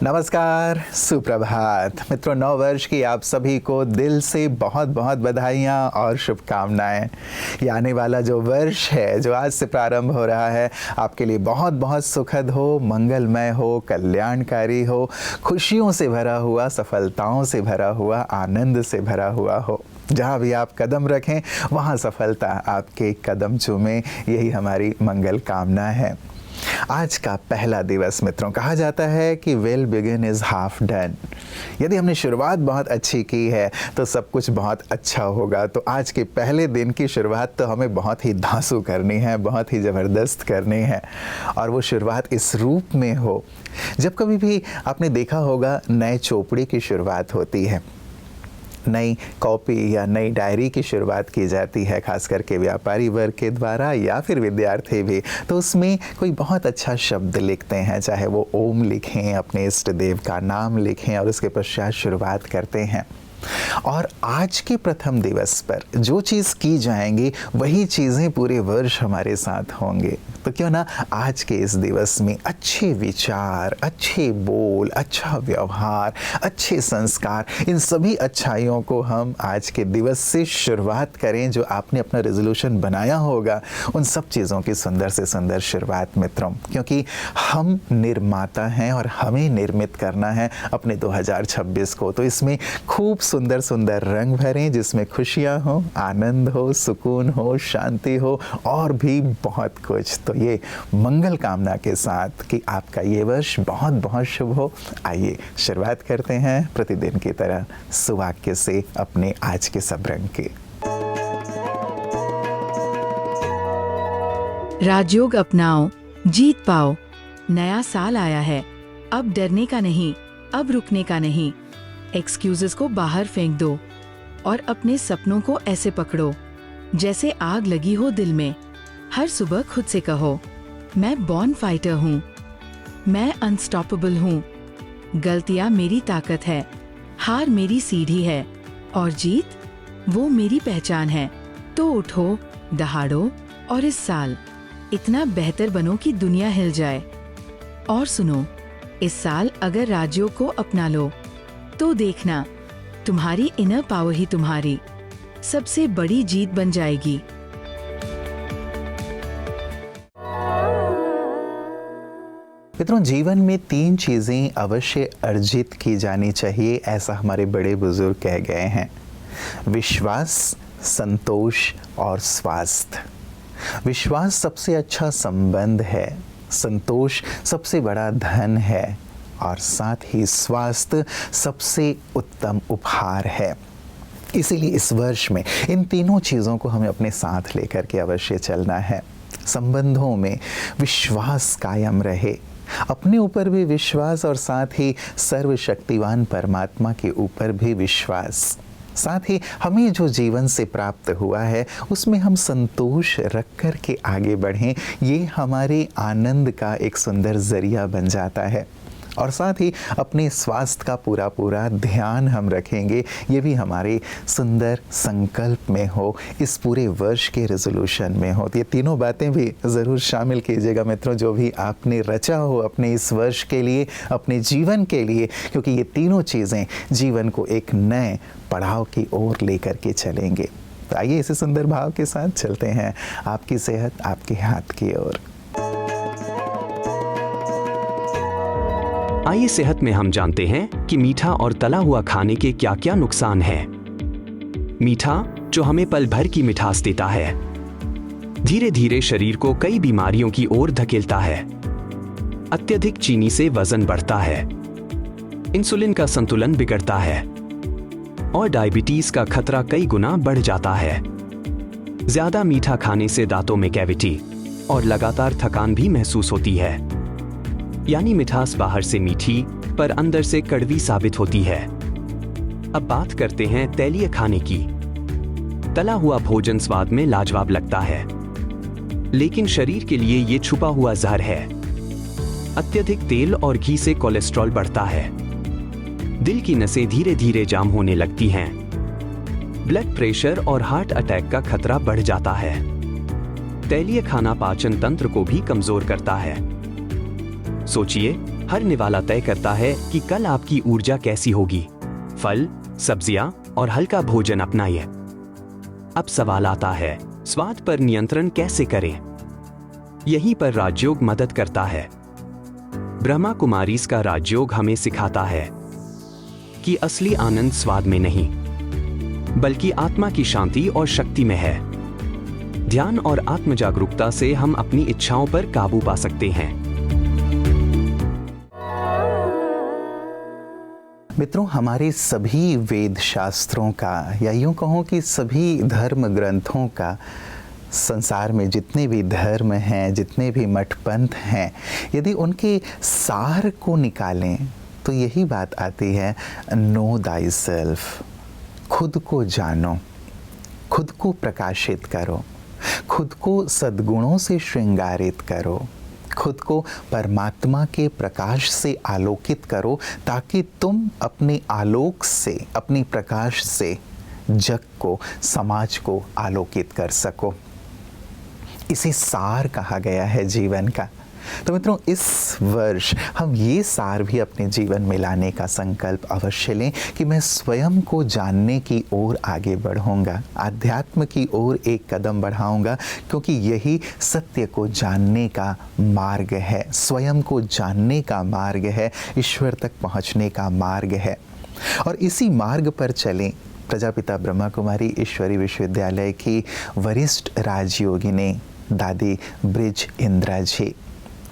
नमस्कार, सुप्रभात मित्रों। नव वर्ष की आप सभी को दिल से बहुत बहुत बधाइयाँ और शुभकामनाएं। ये आने वाला जो वर्ष है, जो आज से प्रारंभ हो रहा है, आपके लिए बहुत बहुत सुखद हो, मंगलमय हो, कल्याणकारी हो, खुशियों से भरा हुआ, सफलताओं से भरा हुआ, आनंद से भरा हुआ हो। जहाँ भी आप कदम रखें वहाँ सफलता आपके कदम चूमे, यही हमारी मंगल कामना है। आज का पहला दिवस मित्रों, कहा जाता है कि well begin is half done. यदि हमने शुरुआत बहुत अच्छी की है तो सब कुछ बहुत अच्छा होगा। तो आज के पहले दिन की शुरुआत तो हमें बहुत ही धांसू करनी है, बहुत ही ज़बरदस्त करनी है, और वो शुरुआत इस रूप में हो। जब कभी भी आपने देखा होगा नए चोपड़ी की शुरुआत होती है, नई कॉपी या नई डायरी की शुरुआत की जाती है, खास करके व्यापारी वर्ग के द्वारा या फिर विद्यार्थी भी, तो उसमें कोई बहुत अच्छा शब्द लिखते हैं, चाहे वो ओम लिखें, अपने इष्ट देव का नाम लिखें और उसके पश्चात शुरुआत करते हैं। और आज के प्रथम दिवस पर जो चीज़ की जाएंगी वही चीज़ें पूरे वर्ष हमारे साथ होंगे। तो क्यों ना आज के इस दिवस में अच्छे विचार, अच्छे बोल, अच्छा व्यवहार, अच्छे संस्कार, इन सभी अच्छाइयों को हम आज के दिवस से शुरुआत करें। जो आपने अपना रेजोल्यूशन बनाया होगा, उन सब चीज़ों की सुंदर से सुंदर शुरुआत मित्रों, क्योंकि हम निर्माता हैं और हमें निर्मित करना है अपने 2026 को। तो इसमें खूब सुंदर सुंदर रंग भरें, जिसमें खुशियाँ हो, आनंद हो, सुकून हो, शांति हो और भी बहुत कुछ। तो ये मंगल कामना के साथ कि आपका ये वर्ष बहुत बहुत शुभ हो, आइए शुरुआत करते हैं प्रतिदिन की तरह सुवाक्य से अपने आज के सब रंग के। राजयोग अपनाओ, जीत पाओ। नया साल आया है, अब डरने का नहीं, अब रुकने का नहीं। एक्सक्यूजेस को बाहर फेंक दो और अपने सपनों को ऐसे पकड़ो जैसे आग लगी हो दिल में। हर सुबह खुद से कहो, मैं बॉर्न फाइटर हूँ, मैं अनस्टॉपेबल हूँ। गलतियाँ मेरी ताकत है, हार मेरी सीढ़ी है और जीत वो मेरी पहचान है। तो उठो, दहाड़ो और इस साल इतना बेहतर बनो कि दुनिया हिल जाए। और सुनो, इस साल अगर राजयोग को अपना लो तो देखना, तुम्हारी इनर पावर ही तुम्हारी सबसे बड़ी जीत बन जाएगी। मित्रों, जीवन में 3 चीज़ें अवश्य अर्जित की जानी चाहिए, ऐसा हमारे बड़े बुजुर्ग कह गए हैं। विश्वास, संतोष और स्वास्थ्य। विश्वास सबसे अच्छा संबंध है, संतोष सबसे बड़ा धन है और साथ ही स्वास्थ्य सबसे उत्तम उपहार है। इसीलिए इस वर्ष में इन तीनों चीज़ों को हमें अपने साथ लेकर के अवश्य चलना है। संबंधों में विश्वास कायम रहे, अपने ऊपर भी विश्वास और साथ ही सर्वशक्तिवान परमात्मा के ऊपर भी विश्वास। साथ ही हमें जो जीवन से प्राप्त हुआ है उसमें हम संतोष रख कर के आगे बढ़ें, ये हमारे आनंद का एक सुंदर जरिया बन जाता है। और साथ ही अपने स्वास्थ्य का पूरा पूरा ध्यान हम रखेंगे, ये भी हमारे सुंदर संकल्प में हो, इस पूरे वर्ष के रेजोल्यूशन में हो। तो ये तीनों बातें भी ज़रूर शामिल कीजिएगा मित्रों, जो भी आपने रचा हो अपने इस वर्ष के लिए, अपने जीवन के लिए, क्योंकि ये तीनों चीज़ें जीवन को एक नए पड़ाव की ओर लेकर के चलेंगे। तो आइए इसी सुंदर भाव के साथ चलते हैं आपकी सेहत आपके हाथ की ओर। आइए सेहत में हम जानते हैं कि मीठा और तला हुआ खाने के क्या क्या नुकसान हैं। मीठा, जो हमें पल भर की मिठास देता है, धीरे धीरे शरीर को कई बीमारियों की ओर धकेलता है। अत्यधिक चीनी से वजन बढ़ता है, इंसुलिन का संतुलन बिगड़ता है और डायबिटीज का खतरा कई गुना बढ़ जाता है। ज्यादा मीठा खाने से दांतों में कैविटी और लगातार थकान भी महसूस होती है। यानी मिठास बाहर से मीठी पर अंदर से कड़वी साबित होती है। अब बात करते हैं तैलीय खाने की। तला हुआ भोजन स्वाद में लाजवाब लगता है, लेकिन शरीर के लिए ये छुपा हुआ जहर है। अत्यधिक तेल और घी से कोलेस्ट्रॉल बढ़ता है, दिल की नसें धीरे धीरे जाम होने लगती हैं, ब्लड प्रेशर और हार्ट अटैक का खतरा बढ़ जाता है। तैलीय खाना पाचन तंत्र को भी कमजोर करता है। सोचिए, हर निवाला तय करता है कि कल आपकी ऊर्जा कैसी होगी। फल, सब्जियां और हल्का भोजन अपनाइए। अब सवाल आता है, स्वाद पर नियंत्रण कैसे करें? यहीं पर राजयोग मदद करता है। ब्रह्मा कुमारीज का राजयोग हमें सिखाता है कि असली आनंद स्वाद में नहीं, बल्कि आत्मा की शांति और शक्ति में है। ध्यान और आत्म जागरूकता से हम अपनी इच्छाओं पर काबू पा सकते हैं। मित्रों, हमारे सभी वेद शास्त्रों का, या यूं कहूं कि सभी धर्म ग्रंथों का, संसार में जितने भी धर्म हैं, जितने भी मठ पंथ हैं, यदि उनके सार को निकालें तो यही बात आती है, नो दाई सेल्फ। खुद को जानो, खुद को प्रकाशित करो, खुद को सद्गुणों से श्रृंगारित करो, खुद को परमात्मा के प्रकाश से आलोकित करो, ताकि तुम अपने आलोक से, अपनी प्रकाश से जग को, समाज को आलोकित कर सको। इसे सार कहा गया है जीवन का। तो मित्रों, इस वर्ष हम ये सार भी अपने जीवन में लाने का संकल्प अवश्य लें कि मैं स्वयं को जानने की ओर आगे बढ़ूंगा, आध्यात्म की ओर एक कदम बढ़ाऊंगा, क्योंकि यही सत्य को जानने का मार्ग है, स्वयं को जानने का मार्ग है, ईश्वर तक पहुंचने का मार्ग है। और इसी मार्ग पर चलें। प्रजापिता ब्रह्मा कुमारी ईश्वरी विश्वविद्यालय की वरिष्ठ राजयोगिनी दादी ब्रिज इंद्रा जी,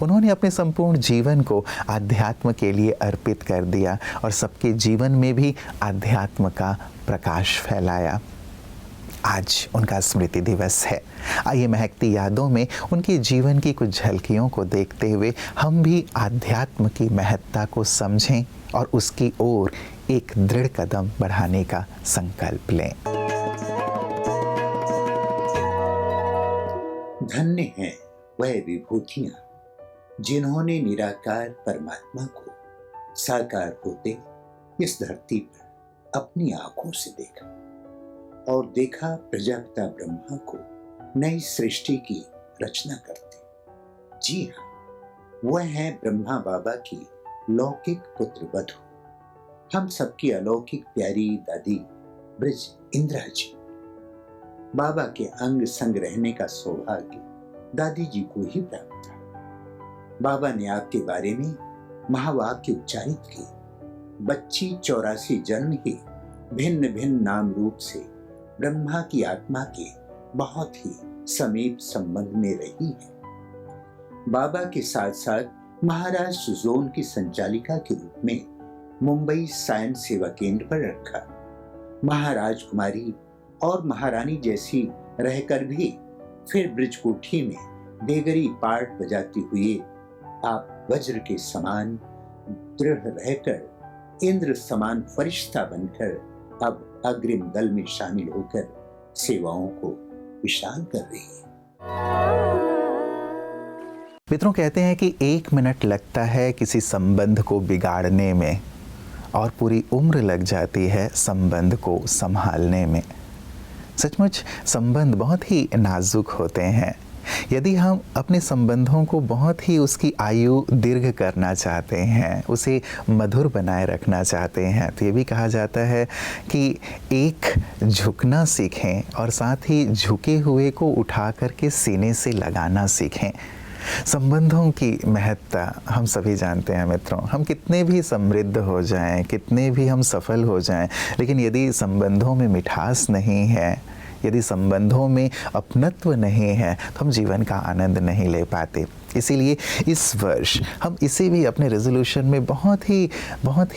उन्होंने अपने संपूर्ण जीवन को आध्यात्म के लिए अर्पित कर दिया और सबके जीवन में भी आध्यात्म का प्रकाश फैलाया। आज उनका स्मृति दिवस है। आइए महकती यादों में उनके जीवन की कुछ झलकियों को देखते हुए हम भी आध्यात्म की महत्ता को समझें और उसकी ओर एक दृढ़ कदम बढ़ाने का संकल्प लें। धन्य हैं वह विभूतियां जिन्होंने निराकार परमात्मा को साकार होते इस धरती पर अपनी आंखों से देखा और देखा प्रजापिता ब्रह्मा को नई सृष्टि की रचना करते। जी हाँ, वह है ब्रह्मा बाबा की लौकिक पुत्र वधु, हम सबकी अलौकिक प्यारी दादी ब्रिज इंद्रा जी। बाबा के अंग संग रहने का सौभाग्य दादी जी को ही प्राप्त था। बाबा ने आपके बारे में महावाक्य उच्चारित किए। बच्ची 84 जन्म ही भिन्न भिन्न नाम रूप से ब्रह्मा की आत्मा के बहुत ही समीप संबंध में रही है। बाबा के साथ साथ महाराष्ट्र जोन की संचालिका के रूप में मुंबई साइंस सेवा केंद्र पर रखा। महाराज कुमारी और महारानी जैसी रहकर भी फिर ब्रिजकोठी में देगरी पार्ट बजाती हुए आप वज्र के समान दृढ़ रहकर इंद्र समान फरिश्ता बनकर अब अग्रिम दल में शामिल होकर सेवाओं को विशाल कर रही है। मित्रों, कहते हैं कि 1 मिनट लगता है किसी संबंध को बिगाड़ने में और पूरी उम्र लग जाती है संबंध को संभालने में। सचमुच संबंध बहुत ही नाजुक होते हैं। यदि हम अपने संबंधों को बहुत ही उसकी आयु दीर्घ करना चाहते हैं, उसे मधुर बनाए रखना चाहते हैं, तो ये भी कहा जाता है कि एक झुकना सीखें और साथ ही झुके हुए को उठा करके सीने से लगाना सीखें। संबंधों की महत्ता हम सभी जानते हैं मित्रों। हम कितने भी समृद्ध हो जाएं, कितने भी हम सफल हो जाएं, लेकिन यदि संबंधों में मिठास नहीं है, यदि संबंधों में अपनत्व नहीं है, तो हम जीवन का आनंद नहीं ले पाते। इसीलिए इस वर्ष हम इसे भी अपने रेजोल्यूशन में बहुत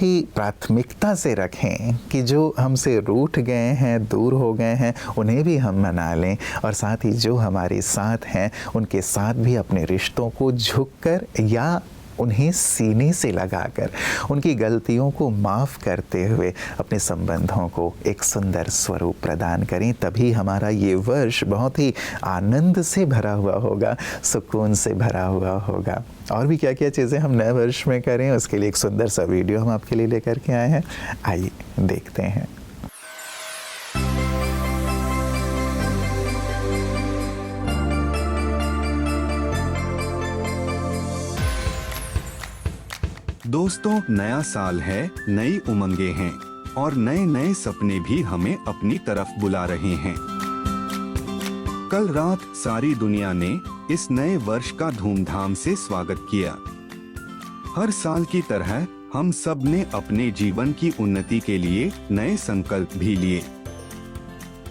ही प्राथमिकता से रखें कि जो हमसे रूठ गए हैं, दूर हो गए हैं, उन्हें भी हम मना लें और साथ ही जो हमारे साथ हैं उनके साथ भी अपने रिश्तों को झुककर या उन्हें सीने से लगाकर उनकी गलतियों को माफ़ करते हुए अपने संबंधों को एक सुंदर स्वरूप प्रदान करें। तभी हमारा ये वर्ष बहुत ही आनंद से भरा हुआ होगा, सुकून से भरा हुआ होगा। और भी क्या क्या चीज़ें हम नए वर्ष में करें, उसके लिए एक सुंदर सा वीडियो हम आपके लिए लेकर के आए हैं। आइए देखते हैं। दोस्तों, नया साल है, नई उमंगें हैं और नए नए सपने भी हमें अपनी तरफ बुला रहे हैं। कल रात सारी दुनिया ने इस नए वर्ष का धूमधाम से स्वागत किया। हर साल की तरह हम सब ने अपने जीवन की उन्नति के लिए नए संकल्प भी लिए।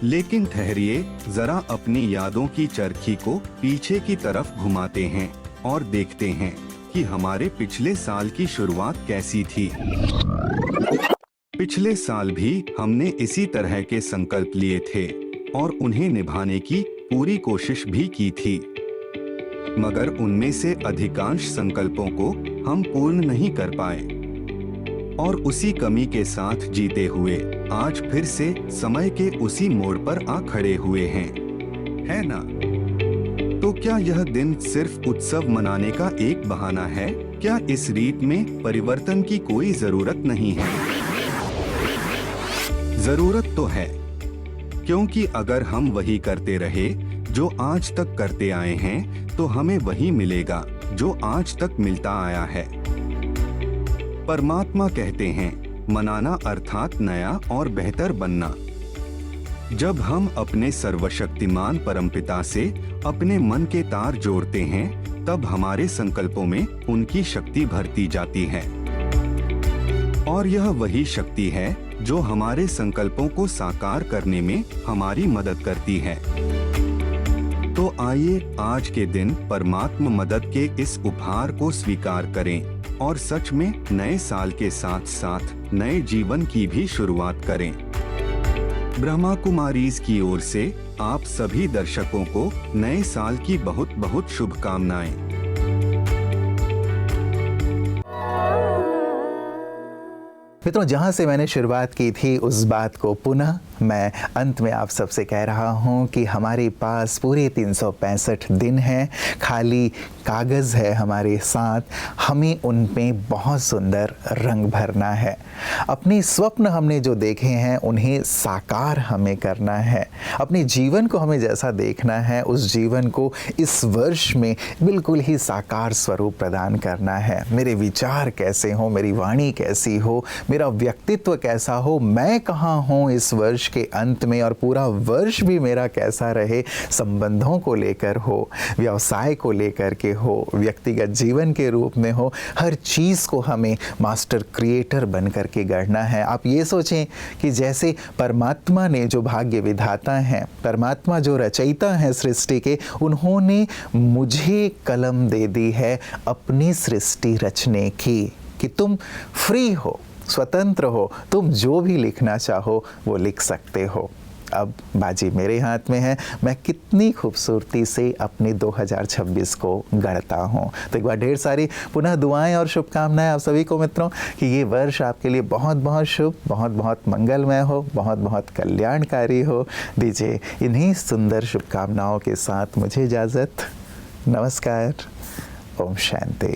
लेकिन ठहरिए, जरा अपनी यादों की चरखी को पीछे की तरफ घुमाते हैं और देखते हैं कि हमारे पिछले साल की शुरुआत कैसी थी। पिछले साल भी हमने इसी तरह के संकल्प लिए थे और उन्हें निभाने की पूरी कोशिश भी की थी, मगर उनमें से अधिकांश संकल्पों को हम पूर्ण नहीं कर पाए और उसी कमी के साथ जीते हुए आज फिर से समय के उसी मोड़ पर आ खड़े हुए हैं, है ना? तो क्या यह दिन सिर्फ उत्सव मनाने का एक बहाना है? क्या इस रीत में परिवर्तन की कोई जरूरत नहीं है? जरूरत तो है, क्योंकि अगर हम वही करते रहे जो आज तक करते आए हैं, तो हमें वही मिलेगा जो आज तक मिलता आया है। परमात्मा कहते हैं, मनाना अर्थात नया और बेहतर बनना। जब हम अपने सर्वशक्तिमान परमपिता से अपने मन के तार जोड़ते हैं, तब हमारे संकल्पों में उनकी शक्ति भरती जाती है और यह वही शक्ति है जो हमारे संकल्पों को साकार करने में हमारी मदद करती है। तो आइए आज के दिन परमात्मा मदद के इस उपहार को स्वीकार करें और सच में नए साल के साथ साथ नए जीवन की भी शुरुआत करें। ब्रह्मा कुमारीज की ओर से आप सभी दर्शकों को नए साल की बहुत बहुत शुभकामनाएं। मित्रों, जहाँ से मैंने शुरुआत की थी उस बात को पुनः मैं अंत में आप सबसे कह रहा हूँ कि हमारे पास पूरे 365 दिन हैं, खाली कागज़ है हमारे साथ, हमें उन पे बहुत सुंदर रंग भरना है। अपने स्वप्न हमने जो देखे हैं उन्हें साकार हमें करना है। अपने जीवन को हमें जैसा देखना है उस जीवन को इस वर्ष में बिल्कुल ही साकार स्वरूप प्रदान करना है। मेरे विचार कैसे हों, मेरी वाणी कैसी हो, मेरा व्यक्तित्व कैसा हो, मैं कहाँ हूँ इस वर्ष के अंत में और पूरा वर्ष भी मेरा कैसा रहे, संबंधों को लेकर हो, व्यवसाय को लेकर के हो, व्यक्तिगत जीवन के रूप में हो, हर चीज़ को हमें मास्टर क्रिएटर बन करके गढ़ना है। आप ये सोचें कि जैसे परमात्मा ने जो भाग्य विधाता हैं, परमात्मा जो रचयिता हैं सृष्टि के, उन्होंने मुझे कलम दे दी है अपनी सृष्टि रचने की कि तुम फ्री हो, स्वतंत्र हो, तुम जो भी लिखना चाहो वो लिख सकते हो। अब बाजी मेरे हाथ में है, मैं कितनी खूबसूरती से अपने 2026 को गढ़ता हूँ। तो एक बार ढेर सारी पुनः दुआएं और शुभकामनाएं आप सभी को मित्रों कि ये वर्ष आपके लिए बहुत बहुत शुभ, बहुत बहुत मंगलमय हो, बहुत बहुत कल्याणकारी हो। दीजिए इन्हीं सुंदर शुभकामनाओं के साथ मुझे इजाज़त। नमस्कार। ओम शांति।